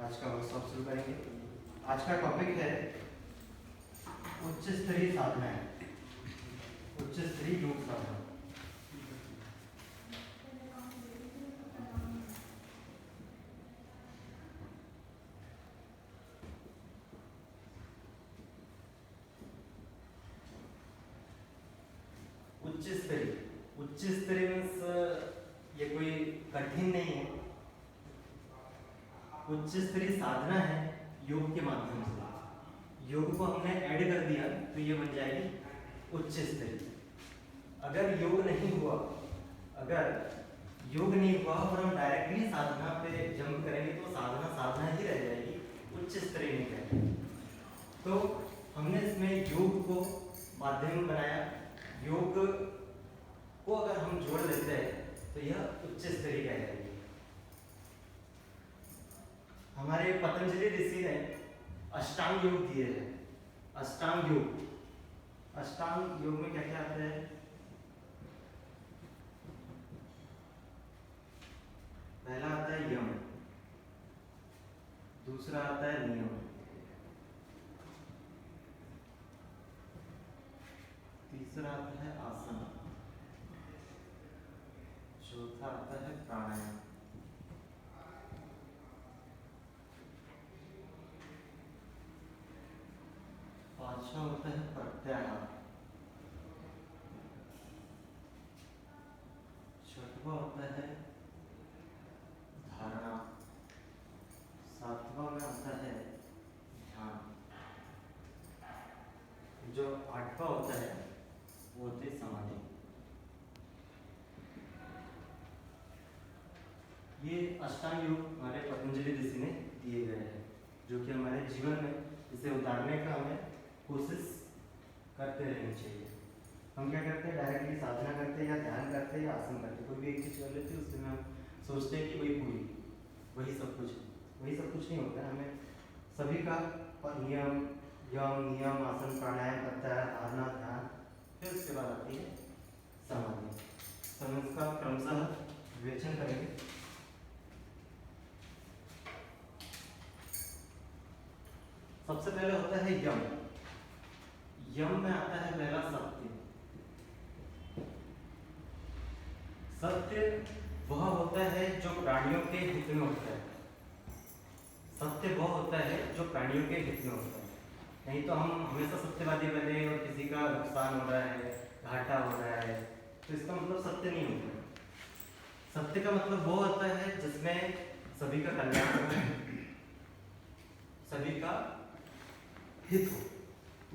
आज का वर्कशॉप शुरू करेंगे। आज का टॉपिक है उच्च स्तरीय साधनाएं, उच्च स्तरीय योग साधना। उच्च स्तरीय मीन्स ये कोई कठिन नहीं है। उच्च स्तरीय साधना है योग के माध्यम से। योग को हमने ऐड कर दिया तो ये बन जाएगी उच्च स्तरीय। अगर योग नहीं हुआ और हम डायरेक्टली साधना पे जंप करेंगे तो साधना ही रह जाएगी, उच्च स्तरीय नहीं कहेंगे। तो हमने इसमें योग को माध्यम बनाया। योग को अगर हम जोड़ लेते हैं तो यह उच्च स्तरीय कहलाएगी। हमारे पतंजलि ऋषि ने अष्टांग योग दिए हैं। अष्टांग योग में क्या क्या आता है? पहला आता है यम, दूसरा आता है नियम, तीसरा आता है आसन, चौथा आता है प्राणायाम, पांचवा होता है प्रत्याहार, छठवां होता है धारणा, सातवां में आता है ध्यान, जो आठवां होता है वो होती है समाधि। ये अष्टांग योग हमारे पतंजलि ऋषि ने दिए गए हैं, जो कि हमारे जीवन में इसे उतारने का हमें कोशिश करते रहनी चाहिए। हम क्या करते हैं, डायरेक्टली साधना करते हैं या ध्यान करते हैं या आसन करते हैं, कोई भी एक चीज कर लेते हैं, उसमें हम सोचते हैं कि वही सब कुछ नहीं होता है। हमें सभी का नियम, आसन, प्राणायाम, प्रत्याहार, धारणा, ध्यान, फिर उसके बाद आती है समाधि। तो हम इसका क्रमशः विवेचन करेंगे। सबसे पहले होता है यम में आता है पहला सत्य वह होता है जो प्राणियों के हित में होता है। सत्य वह होता है जो प्राणियों के हित में होता है। नहीं तो हम हमेशा सत्यवादी बने और किसी का नुकसान हो रहा है, घाटा हो रहा है, तो इसका मतलब सत्य नहीं होता है। सत्य का मतलब वो होता है जिसमें सभी का कल्याण हो, सभी का हित हो,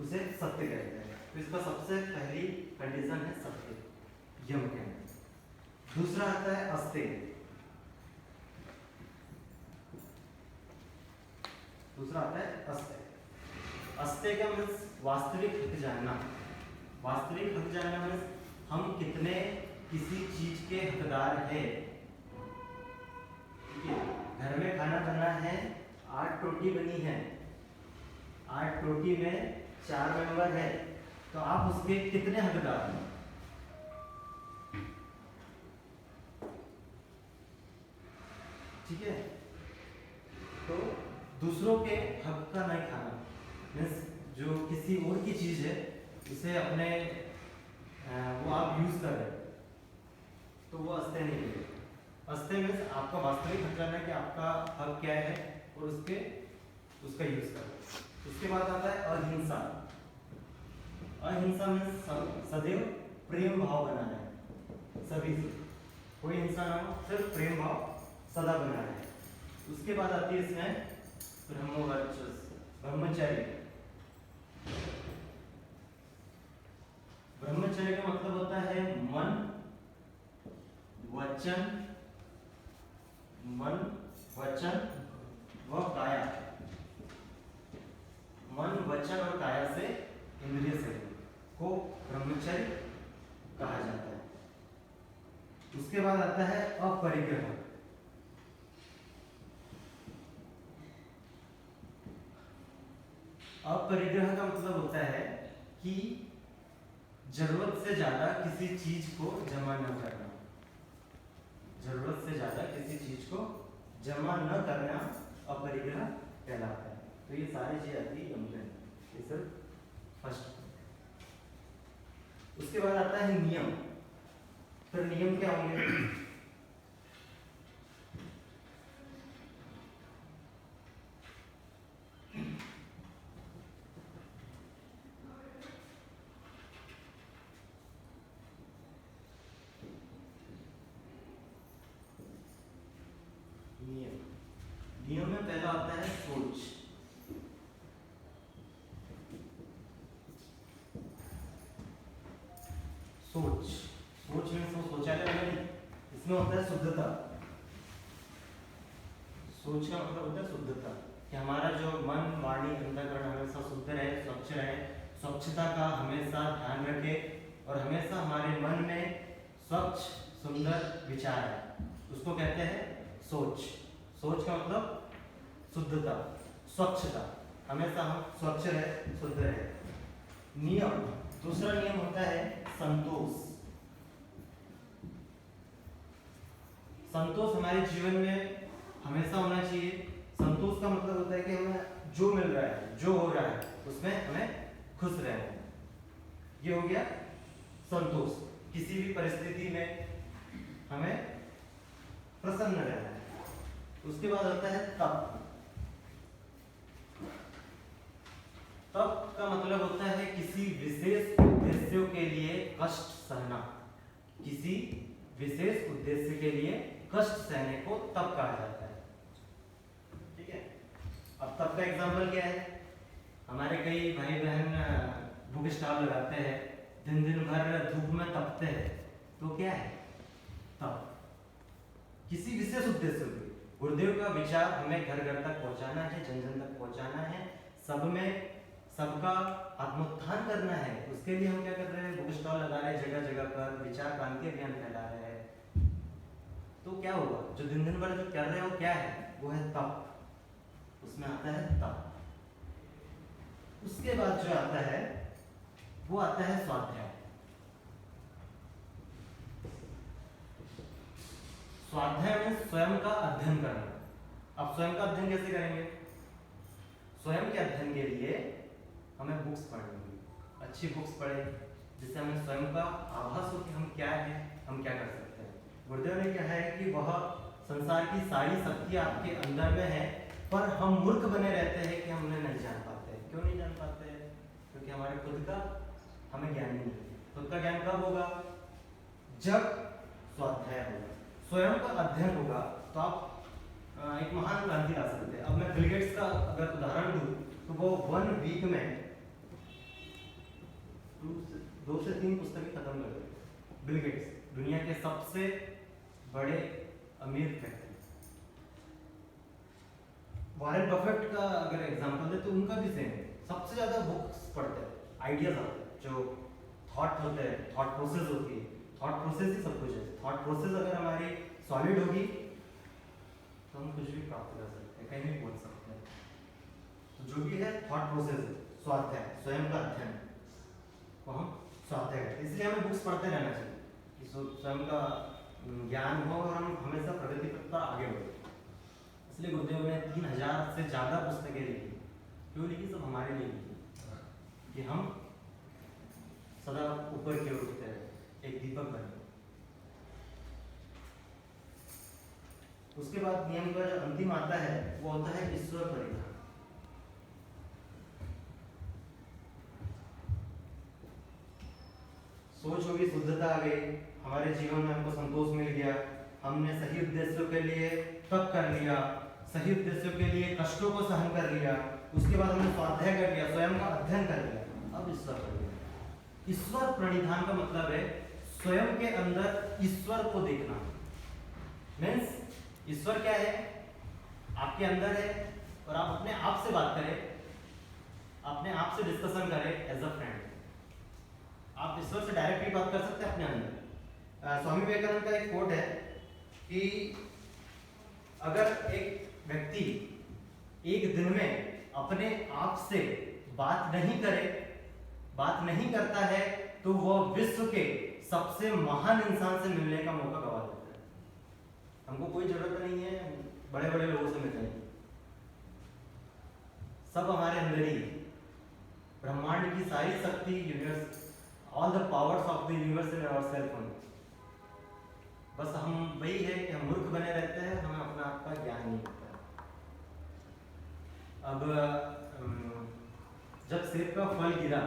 उसे सत्य कहते हैं। तो इसका सबसे पहली कंडीशन है सत्य, यम के अंदर। दूसरा आता है अस्तेय। अस्तेय का मीन्स वास्तविक हक जानना। वास्तविक हक जानना मीन्स हम कितने किसी चीज के हकदार हैं। ठीक है, घर में खाना बना है, 8 रोटी बनी है, 8 रोटी में 4 मेंबर है, तो आप उसके कितने हकदार हैं? ठीक है, तो दूसरों के हक का नहीं खाना मीन्स जो किसी और की चीज है उसे अपने वो आप यूज कर रहे तो वो अस्तेय नहीं है। अस्तेय मीन्स आपका वास्तविक हक जानना है कि आपका हक क्या है और उसका यूज करो। उसके बाद आता है अहिंसा। अहिंसा मीन्स सदैव प्रेम भाव बनाना है सभी से, कोई हिंसा ना हो, सिर्फ प्रेम भाव सदा बनाना है। उसके बाद आती है इसमें ब्रह्मचर्य। ब्रह्मचर्य का मतलब होता है मन, वचन व काया। मन, वचन और काया से इंद्रिय शरीर को ब्रह्मचर्य कहा जाता है। उसके बाद आता है अपरिग्रह। अपरिग्रह का मतलब होता है कि जरूरत से ज्यादा किसी चीज को जमा न करना। जरूरत से ज्यादा किसी चीज को जमा न करना स्वपरिग्रह कहलाता है। तो ये सारी चीजें आती है यमगन, ये सिर्फ फर्स्ट। उसके बाद आता है नियम। फिर नियम क्या होंगे? नियम में पहला आता है सोच। सोच में शौचालय में इसमें होता है शुद्धता। सोच का मतलब होता है शुद्धता, कि हमारा जो मन वाणी अंतःकरण हमेशा शुद्ध रहे, स्वच्छ रहे। स्वच्छता का हमेशा ध्यान रखे और हमेशा हमारे मन में स्वच्छ सुंदर विचार है, उसको कहते हैं सोच। सोच का मतलब शुद्धता, स्वच्छता, हमेशा हम स्वच्छ रहे, शुद्ध रहे। नियम, दूसरा नियम होता है संतोष। संतोष हमारे जीवन में हमेशा होना चाहिए। संतोष का मतलब होता है कि हमें जो मिल रहा है, जो हो रहा है, उसमें हमें खुश रहना। ये हो गया संतोष। किसी भी परिस्थिति में हमें प्रसन्न रहना है। उसके बाद आता है तप। तप का मतलब होता है किसी विशेष उद्देश्यों के लिए कष्ट सहना। किसी विशेष उद्देश्य के लिए कष्ट सहने को तप कहा जाता है। ठीक है। अब तप का एग्जाम्पल क्या है? हमारे कई भाई बहन बुक स्टॉल लगाते हैं, दिन दिन भर धूप में तपते हैं, तो क्या है? तप। किसी विशेष उद्देश्य के। गुरुदेव का विचार हमें घर घर तक पहुंचाना है, जन जन तक पहुंचाना है, सब में सबका आत्मोत्थान करना है। उसके लिए हम क्या कर रहे हैं? बुक स्टॉल लगा रहे हैं जगह जगह पर, विचार क्रांति अभियान फैला रहे हैं। तो क्या होगा? जो दिन दिन भर जो कर रहे हो क्या है? वो है तप। उसमें आता है तप। उसके बाद जो आता है वो आता है स्वाध्याय। स्वाध्याय में स्वयं का अध्ययन करना। अब स्वयं का अध्ययन कैसे करेंगे? स्वयं के अध्ययन के लिए हमें बुक्स पढ़नी होगी, अच्छी बुक्स पढ़े, जिससे हमें स्वयं का आभास हो कि हम क्या हैं, हम क्या कर सकते हैं। गुरुदेव ने कहा है कि वह संसार की सारी शक्तियाँ आपके अंदर में है, पर हम मूर्ख बने रहते हैं कि हम उन्हें नहीं जान पाते हैं। क्यों नहीं जान पाते हैं? क्योंकि हमारे खुद का हमें ज्ञान नहीं है। खुद का ज्ञान कब होगा? जब स्वाध्याय होगा, स्वयं का अध्ययन होगा, तो आप एक महान क्रांति ला सकते हैं। अब मैं बिल गेट्स का अगर उदाहरण दूं तो वो 1 वीक में 2 से 3 पुस्तकें खत्म कर देते। बिल गेट्स दुनिया के सबसे बड़े अमीर व्यक्ति। वॉरेन बफेट का अगर एग्जांपल दे तो उनका भी सेम है, सबसे ज्यादा बुक्स पढ़ते हैं, आइडियाज आते हैं, जो थॉट होते हैं, थॉट प्रोसेस होती है। थॉट प्रोसेस ही सब कुछ है। थॉट प्रोसेस अगर हमारी सॉलिड होगी तो हम कुछ भी प्राप्त कर सकते हैं, कहीं भी पहुंच सकते हैं। तो जो भी है थॉट प्रोसेस, स्वाध्याय, स्वयं का अध्ययन को हम स्वाध्याय करते हैं। इसलिए हमें बुक्स पढ़ते रहना चाहिए कि स्वयं का ज्ञान हो और हम हमेशा प्रगति पथ पर आगे बढ़े। इसलिए गुरुदेव ने 3000 से ज़्यादा पुस्तकें लिखी। क्यों लिखी? सब हमारे लिए लिखी कि हम सदा ऊपर की ओर उठते रहे, एक दीपक बने। उसके बाद नियम का जो अंतिम आता है वो होता है ईश्वर परिग्रह। सोच होगी, शुद्धता आ गई, हमारे जीवन में हमको संतोष मिल गया, हमने सही उद्देश्यों के लिए तप कर लिया, सही उद्देश्यों के लिए कष्टों को सहन कर लिया, उसके बाद हमने स्वाध्याय कर लिया, स्वयं का अध्ययन कर लिया। अब ईश्वर परिग्रह। ईश्वर प्रणिधान का मतलब है स्वयं के अंदर ईश्वर को देखना। मीन्स ईश्वर क्या है? आपके अंदर है और आप अपने आप से बात करें, अपने आप से डिस्कशन करें एज अ फ्रेंड। आप ईश्वर से डायरेक्टली बात कर सकते हैं अपने अंदर। स्वामी विवेकानंद का एक कोट है कि अगर एक व्यक्ति एक दिन में अपने आप से बात नहीं करता है तो वह विश्व के सबसे महान इंसान से मिलने का मौका गवा देता है। हमको कोई जरूरत नहीं है बड़े बड़े लोगों से मिलने की, सब हमारे अंदर ही है। ब्रह्मांड की सारी शक्ति, universe, all the powers of the universe in ourself only. बस हम वही है कि हम मूर्ख बने रहते हैं, हमें अपना आप का ज्ञान नहीं होता है। अब जब सेब का फल गिरा,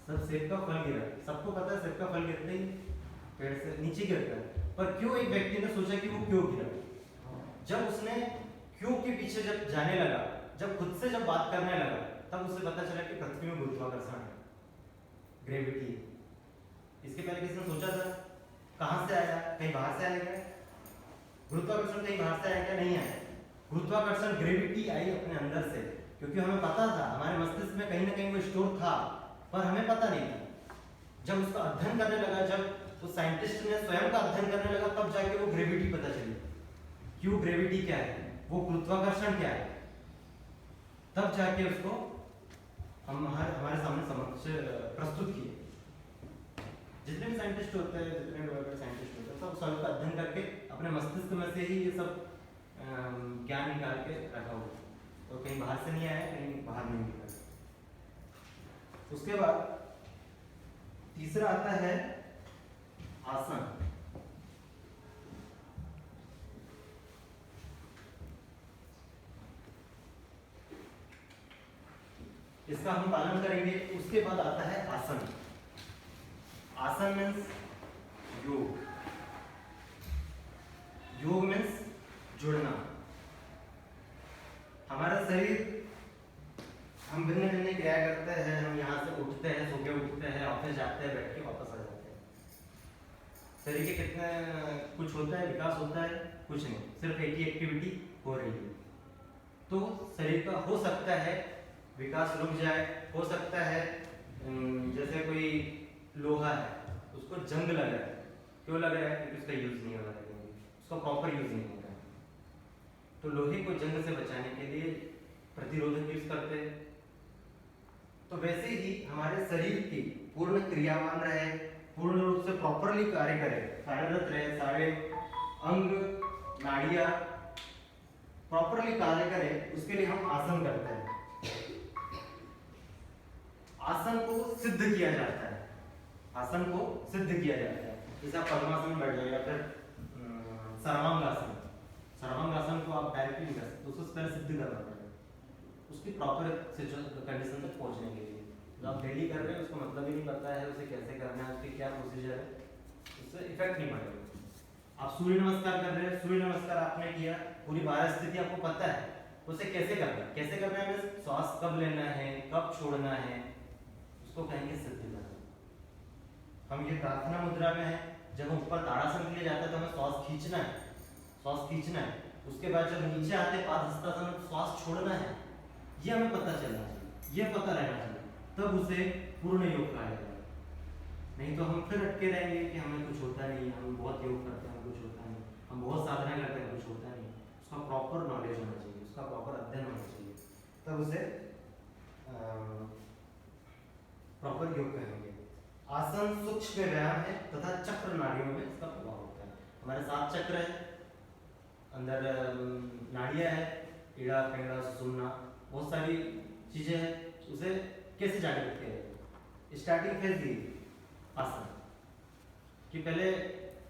सेब का फल गिरा, सबको पता है सेब का फल गिरते ही पेड़ से नीचे गिरता है, पर क्यों एक व्यक्ति ने सोचा कि वो क्यों गिरा? जब उसने क्यों के पीछे जब जाने लगा, जब खुद से जब बात करने लगा, तब उसे पता चला कि पृथ्वी में गुरुत्वाकर्षण है, ग्रेविटी। इसके पहले किसने सोचा था? कहां से आया? कहीं बाहर से आया क्या? गुरुत्वाकर्षण कहीं बाहर से आया क्या? नहीं आया। गुरुत्वाकर्षण, ग्रेविटी आई अपने अंदर से, क्योंकि हमें पता था, हमारे मस्तिष्क में कहीं ना कहीं वो स्टोर था, पर हमें पता नहीं था। जब उसका अध्ययन करने लगा, जब उस साइंटिस्ट ने स्वयं का अध्ययन करने लगा, तब जाके वो ग्रेविटी पता चली। क्यों ग्रेविटी क्या है, वो गुरुत्वाकर्षण क्या है, तब जाके उसको हम हमारे सामने समक्ष प्रस्तुत किए। जितने भी साइंटिस्ट होते हैं, जितने भी साइंटिस्ट होते हैं, सब स्वयं का अध्ययन करके अपने मस्तिष्क में से ही ये सब ज्ञान निकाल के रखा हुआ, तो कहीं बाहर से नहीं आया, कहीं बाहर नहीं निकला। उसके बाद तीसरा आता है आसन। इसका हम पालन करेंगे। उसके बाद आता है आसन। आसन मीन्स योग, योग मीन्स जुड़ना। हमारा शरीर, हम भिन्न भिन्न क्रिया करते हैं, हम यहाँ से उठते हैं, सो के उठते हैं, ऑफिस जाते हैं, बैठ के वापस आ जाते हैं। शरीर के कितने कुछ होता है, विकास होता है, कुछ नहीं, सिर्फ एक ही एक्टिविटी हो रही है। तो शरीर का हो सकता है विकास रुक जाए, हो सकता है जैसे कोई लोहा है, उसको जंग लग रहा है, क्यों लग रहा है? क्योंकि उसका यूज नहीं हो रहा है, उसका प्रॉपर यूज नहीं हो रहा है। तो लोहे को जंग से बचाने के लिए प्रतिरोधक यूज करते हैं। तो वैसे ही हमारे शरीर की पूर्ण क्रियावान रहे, पूर्ण रूप से प्रॉपरली कार्य करे, कार्यरत रहे, सारे अंग नाड़ियां प्रॉपरली कार्य करे, उसके लिए हम आसन करते हैं। आसन को सिद्ध किया जाता है, आसन को सिद्ध किया जाता है। जैसे आप पद्मासन बैठ जाए, या फिर सर्वांगासन। सर्वांगासन को आप डायरेक्टली नहीं कर सकते, उसको पहले सिद्ध करना पड़ेगा, उसकी प्रॉपर कंडीशन तक पहुंचने के लिए। जो आप डेली कर रहे हैं उसको मतलब ही नहीं पता है उसे कैसे करना है, उसकी क्या प्रोसीजर है, उससे इफेक्ट नहीं पड़ेगा। आप सूर्य नमस्कार कर रहे हैं, सूर्य नमस्कार आपने किया, पूरी 12 स्थिति आपको पता है, उसे कैसे करना है, कैसे करना है, श्वास कब लेना है, कब छोड़ना है, उसको कहेंगे सिद्ध करना। हम ये प्रार्थना मुद्रा में है, जब हम ऊपर ताड़ासन के लिए जाते हैं तो हमें श्वास खींचना है, श्वास खींचना है। उसके बाद जब नीचे आते हैं पादहस्तासन में श्वास छोड़ना है, ये हमें पता चलना चाहिए, ये पता रहना चाहिए, तब उसे पूर्ण योग कहा जाएगा। नहीं तो हम फिर अटके रहेंगे कि हमें कुछ होता नहीं, हम बहुत योग करते हैं, कुछ होता नहीं, हम बहुत साधना करते हैं, कुछ होता नहीं। उसका प्रॉपर नॉलेज होना चाहिए, उसका प्रॉपर अध्ययन होना चाहिए, तब उसे प्रॉपर योग कहेंगे। आसन सूक्ष्म व्यायाम है तथा चक्र नाड़ियों में इसका प्रभाव होता है। हमारे 7 चक्र है, अंदर नाड़ियां है, ईड़ा पिंगला सुषुम्ना, बहुत सारी चीजें हैं, उसे कैसे जागृत किया जाए? स्टार्टिंग फेज दी आसन कि पहले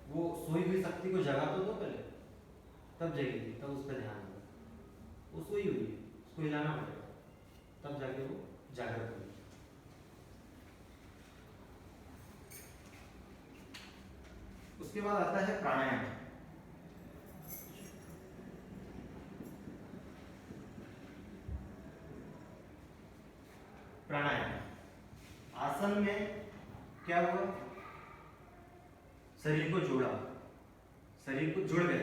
वो सोई हुई शक्ति को जगा तो दो पहले, तब जाएगी, तब उस पर ध्यान दो। वो सोई हुई, उसको हिलाना पड़ेगा, तब जाके वो जागृत होगी। उसके बाद आता है प्राणायाम। प्राणायाम आसन में क्या हुआ? शरीर को जोड़ा, शरीर को जुड़ गए,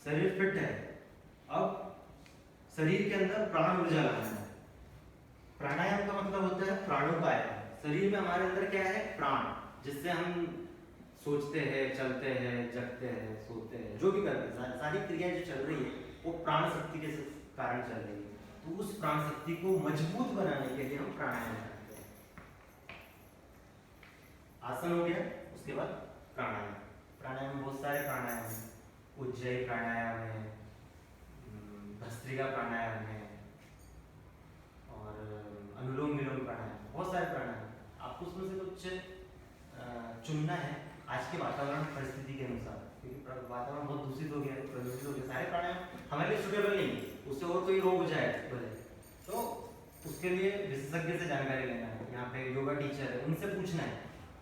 शरीर फिट है। अब शरीर के अंदर प्राण ऊर्जा लाना है। प्राणायाम का मतलब होता है प्राणों का आयाम। शरीर में हमारे अंदर क्या है? प्राण, जिससे हम सोचते हैं, चलते हैं, जगते हैं, सोते हैं, जो भी करते हैं, सारी क्रियाएं जो चल रही है वो प्राण शक्ति के कारण चल रही है। तो उस प्राण शक्ति को मजबूत बनाने के लिए हम प्राणायाम करते हैं। आसन हो गया, उसके बाद प्राणायाम। प्राणायाम में बहुत सारे प्राणायाम हैं, उज्जयी प्राणायाम है, भस्त्रिका प्राणायाम है, वातावरण बहुत दूषित हो गया है, प्रदूषित हो गया, सारे प्राणायाम हमारे लिए सुटेबल नहीं है, उससे और कोई रोग हो जाए बोले तो उसके लिए विशेषज्ञ से जानकारी लेना है। यहाँ पे योगा टीचर है, उनसे पूछना है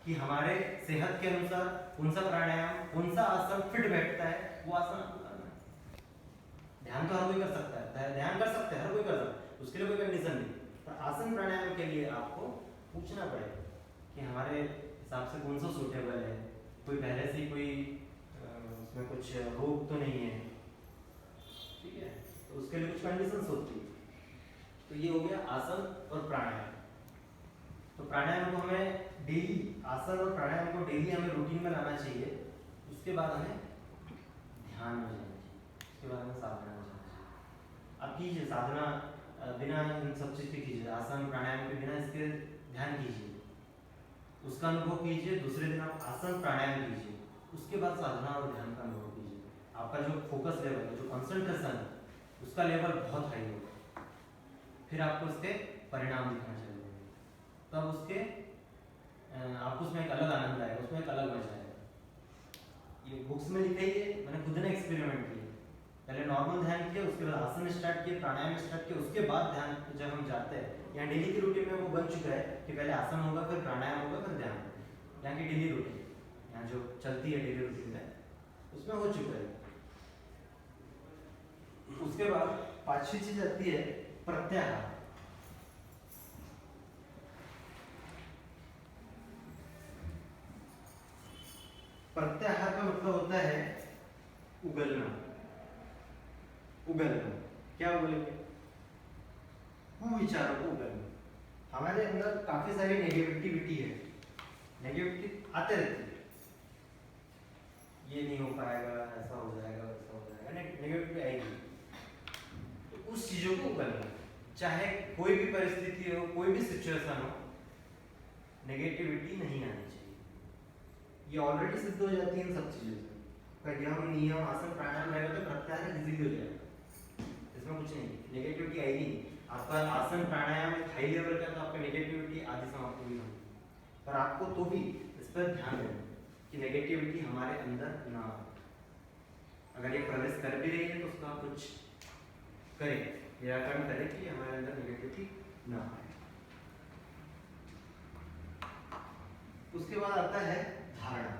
कि हमारे सेहत के अनुसार कौन सा प्राणायाम, कौन सा आसन फिट बैठता है, वो आसन आपको करना है। ध्यान तो हर कोई कर सकता है, ध्यान कर सकते हैं, हर कोई कर सकता है, उसके लिए कोई कंडीशन नहीं, पर आसन प्राणायाम के लिए आपको पूछना पड़ेगा कि हमारे हिसाब से कौन सा सूटेबल है, कोई पहले से कोई उसमें कुछ रोग तो नहीं है, ठीक है, तो उसके लिए कुछ कंडीशंस होती है। तो ये हो गया आसन और प्राणायाम। तो प्राणायाम को हमें डेली, आसन और प्राणायाम को डेली हमें रूटीन में लाना चाहिए। उसके बाद हमें ध्यान में जाना चाहिए, उसके बाद हमें साधना में जाना चाहिए। आप कीजिए साधना बिना इन सब चीज़ के कीजिए, आसन प्राणायाम के बिना इसके ध्यान कीजिए, उसका अनुभव कीजिए, दूसरे दिन आप आसन प्राणायाम कीजिए, उसके बाद साधना और ध्यान का अनुभव कीजिए। आपका जो फोकस लेवल है, जो कंसंट्रेशन है, उसका लेवल बहुत हाई होगा, फिर आपको उसके परिणाम दिखना चाहिए, तब उसके आपको उसमें एक अलग आनंद आएगा, उसमें एक अलग मजा आएगा। ये बुक्स में लिखा ही है, मैंने खुद ने एक्सपेरिमेंट किया, पहले नॉर्मल ध्यान किया, उसके बाद आसन स्टार्ट किया, प्राणायाम स्टार्ट किया, उसके बाद ध्यान जब हम जाते हैं, यहाँ डेली की रूटीन में वो बन चुका है कि पहले आसन होगा, फिर प्राणायाम होगा, फिर ध्यान, यहाँ की डेली रूटीन, यहाँ जो चलती है डेली रूटीन में, उसमें हो चुका है। उसके बाद पांचवी चीज आती है प्रत्याहार। प्रत्याहार का मतलब होता है उगलना। उगलना क्या बोलेंगे? कुविचारों को उगलना। हमारे अंदर काफी सारी नेगेटिविटी है, नेगेटिविटी आते रहती है, ये नहीं हो पाएगा, ऐसा हो जाएगा, वैसा हो जाएगा, नेगेटिविटी आएगी। तो उस चीजों को उगलना, चाहे कोई भी परिस्थिति हो, कोई भी सिचुएशन हो, नेगेटिविटी नहीं आनी चाहिए। ये ऑलरेडी सिद्ध हो जाती है इन सब चीजों से। पर यम नियम आसन प्राणायाम रहेगा तो प्रत्याहार इजीली हो जाएगा, इसमें कुछ नहीं, नेगेटिविटी आएगी नहीं। आपका आसन प्राणायाम एक हाई लेवल का, तो आपका नेगेटिविटी आधी समाप्त हुई होगी, पर आपको तो भी इस पर ध्यान देना कि नेगेटिविटी हमारे अंदर ना आए। अगर ये प्रवेश कर भी रही है तो उसका कुछ करें, निराकरण करें कि हमारे अंदर नेगेटिविटी ना आए। उसके बाद आता है धारणा।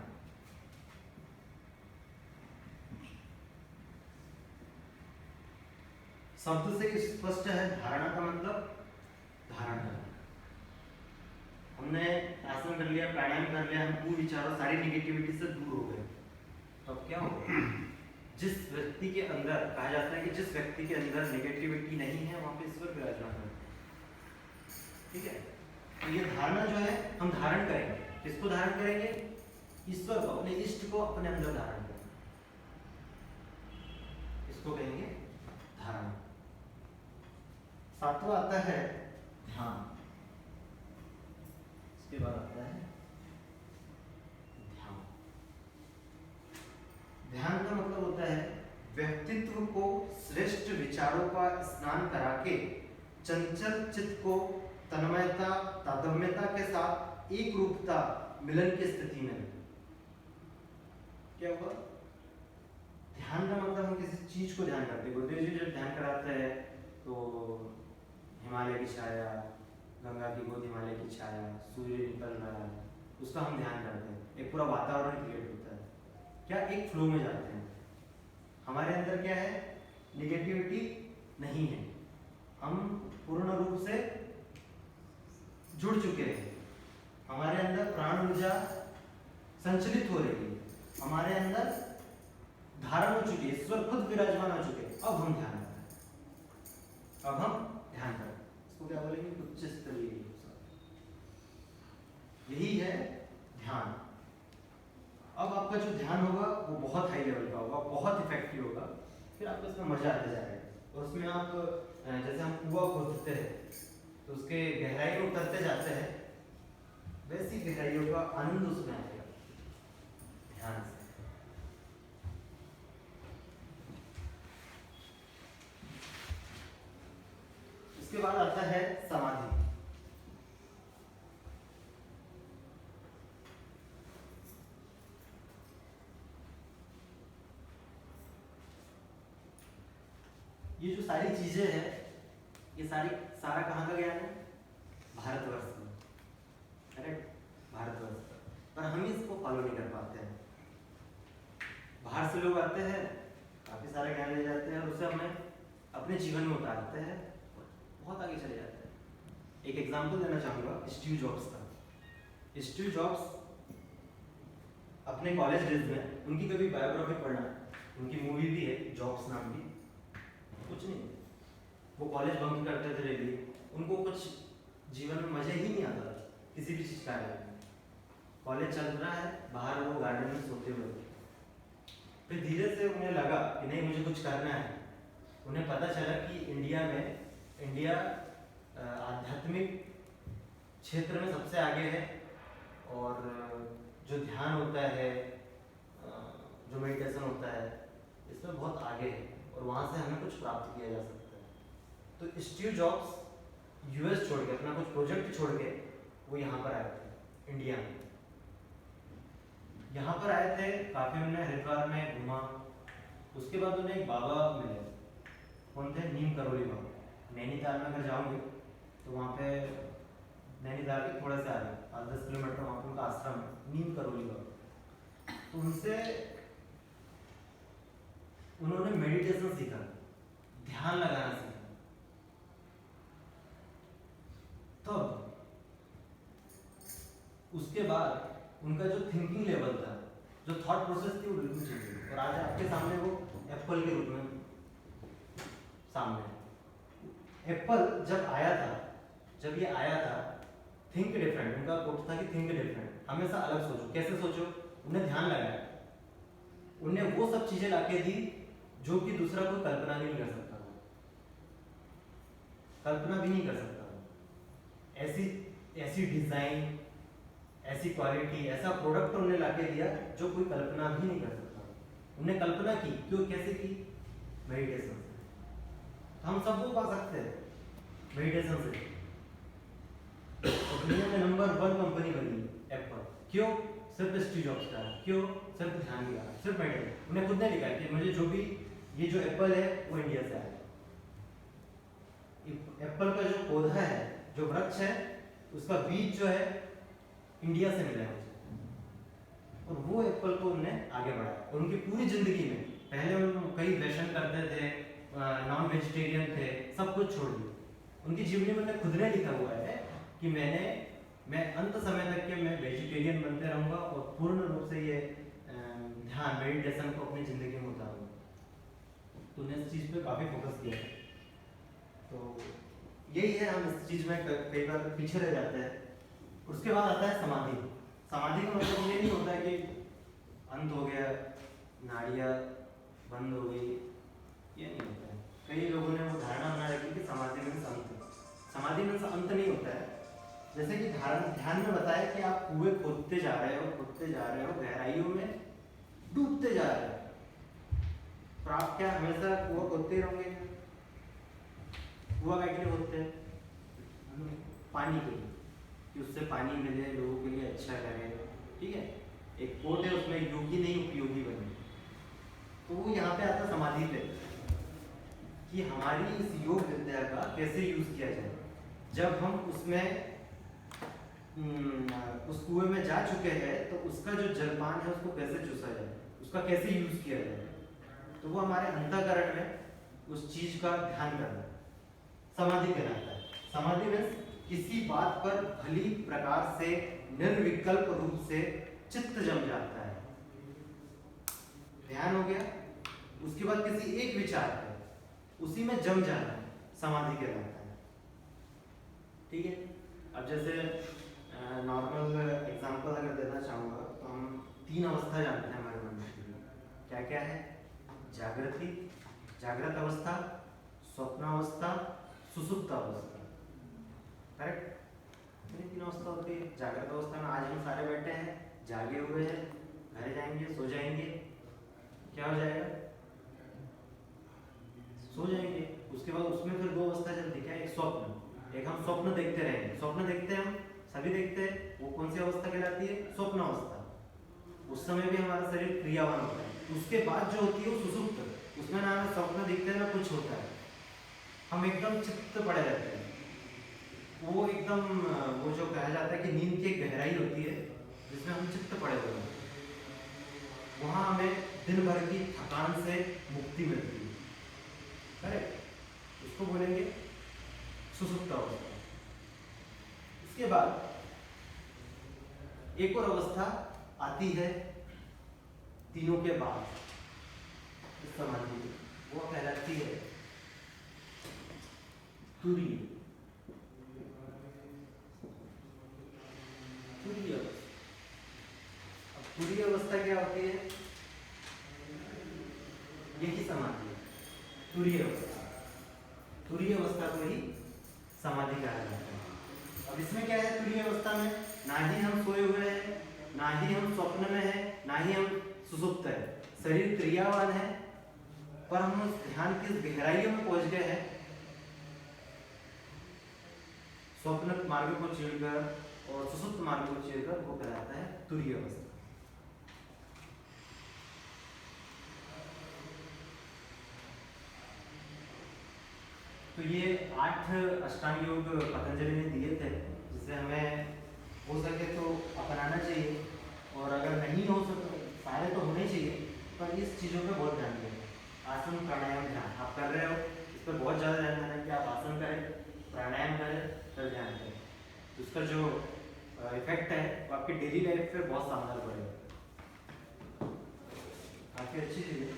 शब्द से स्पष्ट है, धारणा का मतलब धारण करना। हमने आसन कर लिया, प्राणायाम कर लिया, हम कुविचारों सारी नेगेटिविटी से दूर हो गए, तो अब क्या होगा? जिस व्यक्ति के अंदर, कहा जाता है कि जिस व्यक्ति के अंदर नेगेटिविटी नहीं है वहां पे ईश्वर विराजमान है, ठीक है। तो ये धारणा जो है हम धारण करेंगे, किसको धारण करेंगे? ईश्वर को, अपने इष्ट को अपने अंदर धारण करेंगे, इसको कहेंगे धारणा। सातवां आता है ध्यान। इसके बाद आता है ध्यान। ध्यान का मतलब होता है व्यक्तित्व को श्रेष्ठ विचारों का स्नान करा के चंचल चित्त को तन्मयता, तादात्म्यता के साथ एक रूपता, मिलन की स्थिति में। क्या हुआ? ध्यान का मतलब हम किसी चीज को ध्यान करते हैं। गुरुदेव जी जब ध्यान कराते हैं तो हिमालय की छाया, गंगा की गोद हिमालय की छाया, सूर्य निकल रहा है, उसका हम ध्यान करते हैं, एक पूरा वातावरण क्रिएट होता है। क्या एक फ्लो में जाते हैं। हमारे अंदर क्या है? नेगेटिविटी नहीं है, हम पूर्ण रूप से जुड़ चुके हैं, हमारे अंदर प्राण ऊर्जा संचलित हो रही है, हमारे अंदर धारण हो चुकी है, ईश्वर खुद विराजमान हो चुके हैं। अब हम ध्यान कर रहे हैं, अब हम ध्यान कर रहे हैं, इसको क्या बोलेंगे? उच्च स्तरीय। यही है ध्यान। अब आपका जो ध्यान होगा वो बहुत हाई लेवल का होगा, बहुत इफेक्टिव होगा, फिर आपको इसमें मजा आता जाएगा। और उसमें आप जैसे हम कुआं खोदते हैं तो उसके गहराई में उतरते जाते हैं, वैसी गहराइयों का आनंद उसमें आएगा ध्यान से। इसके बाद आता है समाधि। ये जो सारी चीजें हैं, ये सारा कहाँ का ज्ञान है? भारतवर्ष में, करेक्ट, भारतवर्ष का। पर हम इसको फॉलो नहीं कर पाते हैं। बाहर से लोग आते हैं, काफी सारा ज्ञान ले जाते हैं और उसे हमें अपने जीवन में उतारते हैं, बहुत आगे चले जाते हैं। एक एग्जांपल देना चाहूँगा स्टीव जॉब्स का। स्टीव जॉब्स अपने कॉलेज डेज में, उनकी कभी बायोग्राफी पढ़ना, उनकी मूवी भी है जॉब्स नाम की, कुछ नहीं, वो कॉलेज बंक करते थे डेली, उनको कुछ जीवन में मजा ही नहीं आता था किसी भी चीज़ का। कॉलेज चल रहा है, बाहर वो गार्डन में सोते हुए, फिर धीरे से उन्हें लगा कि नहीं मुझे कुछ करना है। उन्हें पता चला कि इंडिया आध्यात्मिक क्षेत्र में सबसे आगे है, और जो ध्यान होता है, जो मेडिटेशन होता है, इसमें बहुत आगे है और वहाँ से हमें कुछ प्राप्त किया जा सकता है। तो स्टीव जॉब्स यूएस छोड़ के, अपना कुछ प्रोजेक्ट छोड़ के वो यहाँ पर आए थे, इंडिया में। यहाँ पर आए थे, काफ़ी उन्होंने हरिद्वार में घूमा। उसके बाद उन्हें एक बाबा मिले, कौन थे? नीम करोली बाबा। नैनीताल में अगर जाओगे तो वहाँ पे, नैनीताल के थोड़ा से आगे 5-10 किलोमीटर वहाँ पर उनका आश्रम है, नीम करोली बाबा। तो उनसे उन्होंने मेडिटेशन सीखा, ध्यान लगाना सीखा। तब उसके बाद उनका जो थिंकिंग लेवल था, जो थॉट प्रोसेस थी, वो बिल्कुल चेंज हुई और आज आपके सामने वो एप्पल के रूप में सामने। एप्पल जब ये आया था, थिंक डिफरेंट, उनका कोट था कि थिंक डिफरेंट, हमेशा अलग सोचो। कैसे सोचो? उन्हें ध्यान लगाया, उन्हें वो सब चीजें लाके दी जो कि दूसरा कोई कल्पना भी नहीं कर सकता, कल्पना भी नहीं कर सकता। ऐसी डिजाइन, ऐसी क्वालिटी, ऐसा प्रोडक्ट उन्हें लाके दिया जो कोई कल्पना भी नहीं कर सकता। उन्हें कल्पना की, क्यों, कैसे की? मेडिटेशन से। हम सब वो पा सकते हैं मेडिटेशन से। दुनिया में नंबर 1 कंपनी बनी एप्पल, क्यों? सिर्फ स्टीव जॉब्स का, क्यों? सिर्फ ध्यान दिया, सिर्फ मेडिटेशन। उन्हें खुद ने लिखा कि मुझे जो भी ये जो एप्पल है वो इंडिया से आया। एप्पल का जो पौधा है, जो वृक्ष है, उसका बीज जो है इंडिया से मिला है मुझे। और वो एप्पल को उन्होंने आगे बढ़ाया और उनकी पूरी जिंदगी में, पहले उन्होंने कई व्यसन करते थे, नॉन वेजिटेरियन थे, सब कुछ छोड़ दिया। उनकी जीवनी में उन्होंने खुद ने लिखा हुआ है कि मैं अंत समय तक के मैं वेजिटेरियन बनते रहूंगा और पूर्ण रूप से ये ध्यान, मेडिटेशन को अपनी जिंदगी में उतारूंगा। तो उन्होंने इस चीज़ पे काफ़ी फोकस किया है। तो यही है, हम इस चीज़ में कई बार पीछे रह जाते हैं। उसके बाद आता है समाधि। समाधि का मतलब ये नहीं होता है कि अंत हो गया, नाड़ियाँ बंद हो गई, ये नहीं होता है। कई लोगों ने वो धारणा बना रखी कि समाधि में अंत है। समाधि में अंत नहीं होता है। जैसे कि ध्यान में बताया कि आप कुएं खोदते जा रहे हो, गहराइयों में डूबते जा रहे हो, तो आप क्या हमेशा कुआं खोदते रहोगे? कुआं के लिए होते हैं पानी के लिए, कि उससे पानी मिले, लोगों के लिए अच्छा लगे, ठीक है। एक कोट है, उसमें योगी नहीं उपयोगी बने। तो वो यहाँ पे आता समाधि पे, कि हमारी इस योग विद्या का कैसे यूज किया जाए। जब हम उसमें उस कुएं में जा चुके हैं, तो उसका जो जलपान है उसको कैसे चूसा जाए, उसका कैसे यूज किया जाए। तो वो हमारे अंतःकरण में उस चीज का ध्यान करना समाधि कहलाता है। समाधि में किसी बात पर भली प्रकार से निर्विकल्प रूप से चित्त जम जाता है, ध्यान हो गया। उसके बाद किसी एक विचार पर उसी में जम जाना समाधि कहलाता है, ठीक है। अब जैसे नॉर्मल एग्जांपल अगर देना चाहूँगा, तो हम 3 अवस्था जानते हैं हमारे मनुष्य में। क्या क्या है? जागृत अवस्था, स्वप्नावस्था, सुसुप्त अवस्था, करेक्ट। 3 अवस्था होती है। जागृत अवस्था में आज हम सारे बैठे हैं, जागे हुए हैं, घर जाएंगे, सो जाएंगे, क्या हो जाएगा? सो जाएंगे। उसके बाद उसमें फिर 2 अवस्था चलती है। एक स्वप्न, एक हम स्वप्न देखते रहेंगे। स्वप्न देखते हैं, हम सभी देखते हैं, वो कौन सी अवस्था कहलाती है? स्वप्न अवस्था। उस समय भी हमारा शरीर क्रियावान होता है। उसके बाद जो होती है वो सुसुप्त, उसमें ना स्वप्न दिखते हैं ना कुछ होता है, हम एकदम चित्त पड़े रहते हैं। वो एकदम वो जो कहा जाता है कि नींद की एक गहराई होती है जिसमें हम चित्त पड़े हुए हैं, वहाँ हमें दिन भर की थकान से मुक्ति मिलती है। करेक्ट, इसको बोलेंगे सुसुप्त अवस्था। इसके बाद एक और अवस्था आती है तीनों के बाद इस समाधि, वो कहलाती है तुरीय। तुरीय अवस्था। अब तुरीय अवस्था क्या होती है? यही समाधि है, तुरीय अवस्था। तुरीय अवस्था को ही समाधि कहा जाता है। अब इसमें क्या है? तुरीय अवस्था में ना ही हम सोए हुए हैं, ना ही हम स्वप्न में हैं, ना ही हम सुसुप्त है। शरीर क्रियावान है, पर हम उस ध्यान की गहराइयों में पहुंच गए हैं, स्वप्न मार्ग को छेड़कर और सुसुप्त मार्ग को छेड़कर, वो कहलाता है तुरीय अवस्था। तो ये 8 अष्टांग योग पतंजलि ने दिए थे, जिसे हमें हो सके तो अपनाना चाहिए, और अगर नहीं हो सके, सारे तो होने चाहिए, पर इस चीज़ों पे बहुत ध्यान दें। आसन प्राणायाम ध्यान आप कर रहे हो, इस पर बहुत ज़्यादा ध्यान देना कि आप आसन करें, प्राणायाम करें, फिर ध्यान दें। तो उसका जो इफेक्ट है वो आपकी डेली लाइफ पे बहुत शानदार पड़ेगा। काफ़ी अच्छी चीज़ है।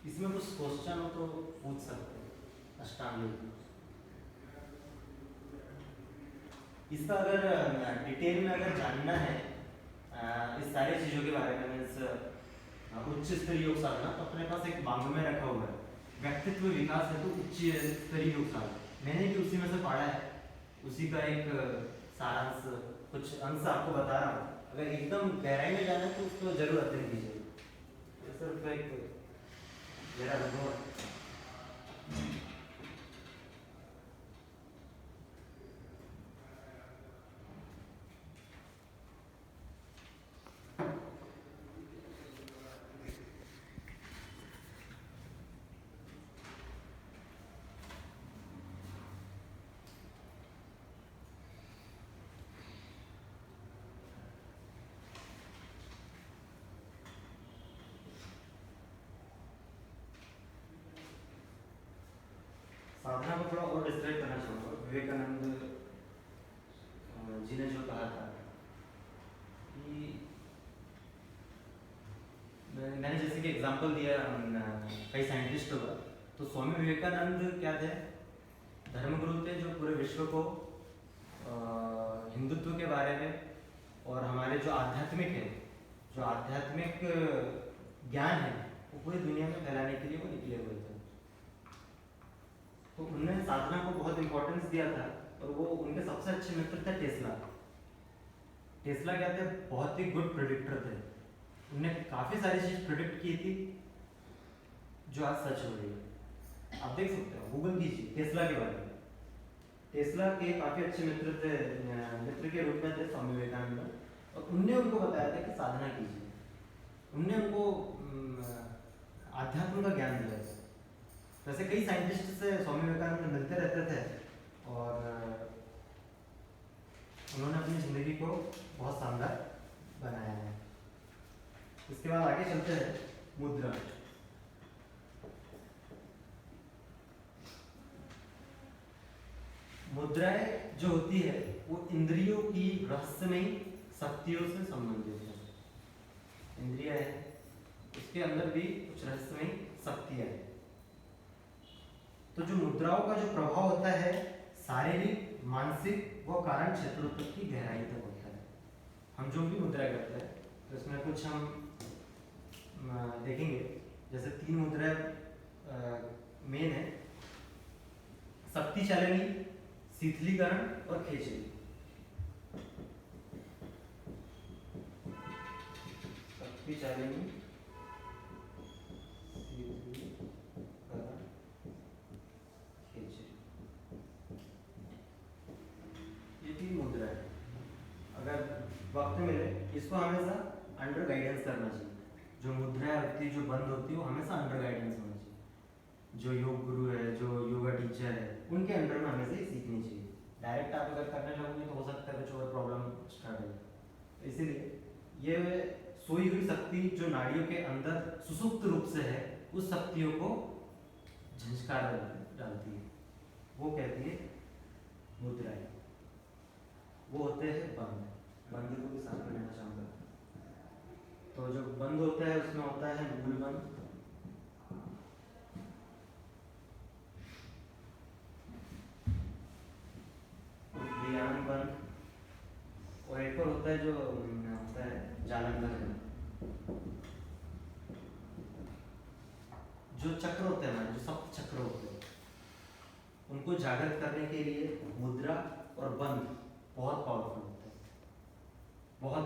इसमें कुछ क्वेश्चन हो तो पूछ सकते हैं अष्टांग योग। इसका अगर डिटेल में अगर जानना है इस सारी चीज़ों के बारे में, मीन्स उच्च स्तरीय योग साधना, तो अपने पास एक बांग में रखा हुआ है, व्यक्तित्व विकास है तो उच्च स्तरीय योग साधना। मैंने भी उसी में से पढ़ा है, उसी का एक सारांश कुछ अंश आपको बता रहा हूँ। अगर एकदम गहराई में जाना है तो उसको जरूर अध्ययन कीजिए। सिर्फ एक मेरा अनुभव है। साधना को थोड़ा और डिस्क्राइब करना चाहूँगा। विवेकानंद जी ने जो कहा था कि मैंने जैसे कि एग्जांपल दिया कई साइंटिस्टों का, तो स्वामी विवेकानंद क्या थे? धर्मगुरु थे जो पूरे विश्व को हिंदुत्व के बारे में और हमारे जो आध्यात्मिक है, जो आध्यात्मिक ज्ञान है, वो पूरी दुनिया में फैलाने के लिए वो निकले हुए थे। तो उन्होंने साधना को बहुत इंपॉर्टेंस दिया था, और वो उनके सबसे अच्छे मित्र थे टेस्ला। टेस्ला क्या थे? बहुत ही गुड प्रेडिक्टर थे। उन्होंने काफ़ी सारी चीज़ प्रेडिक्ट की थी जो आज सच हो रही है। आप देख सकते हो, गूगल कीजिए टेस्ला के बारे में। टेस्ला के काफ़ी अच्छे मित्र थे, मित्र के रूप में थे स्वामी विवेकानंद, और उनने उनको बताया था कि साधना कीजिए। उनने उनको आध्यात्म का ज्ञान दिया था। वैसे कई साइंटिस्ट से स्वामी विवेकानंद मिलते रहते थे, और उन्होंने अपनी ज़िंदगी को बहुत शानदार बनाया है। इसके बाद आगे चलते हैं। मुद्रा। मुद्राएं जो होती है वो इंद्रियों की रहस्यमयी शक्तियों से संबंधित है। इंद्रिया है, उसके अंदर भी कुछ रहस्यमयी शक्तियां हैं। तो जो मुद्राओं का जो प्रभाव होता है शारीरिक, मानसिक व कारण क्षेत्रों तक की गहराई तक होता है। हम जो भी मुद्रा करते हैं तो इसमें कुछ हम देखेंगे, जैसे 3 मुद्राएं मेन है: शक्ति चालनी, शीतलीकरण और खेचरी। शक्ति चालनी, इसको हमेशा अंडर गाइडेंस करना चाहिए। जो मुद्राएं होती है, जो बंद होती है, वो हमेशा अंडर गाइडेंस होना चाहिए। जो योग गुरु है, जो योगा टीचर है, उनके अंडर में हमेशा ही सीखनी चाहिए। डायरेक्ट आप अगर करने लगोगे तो हो सकता है कुछ और प्रॉब्लम स्टार्ट हो जाए। इसीलिए ये सोई हुई शक्ति जो नाड़ियों के अंदर सुसुप्त रूप से है, उस शक्तियों को झंझकार डालती है, वो कहती है मुद्राएं। वो होते हैं बंद। बंद को भी साथ में लेना चाहूँगा। तो जो बंद होता है उसमें होता है मूल बंद, उद्यान बंद, और एक और होता है जो होता है जालंधर बंद। जो चक्र होते हैं हमारे, जो सप्त चक्र होते हैं, उनको जागृत करने के लिए मुद्रा और बंद बहुत पावरफुल होते हैं, बहुत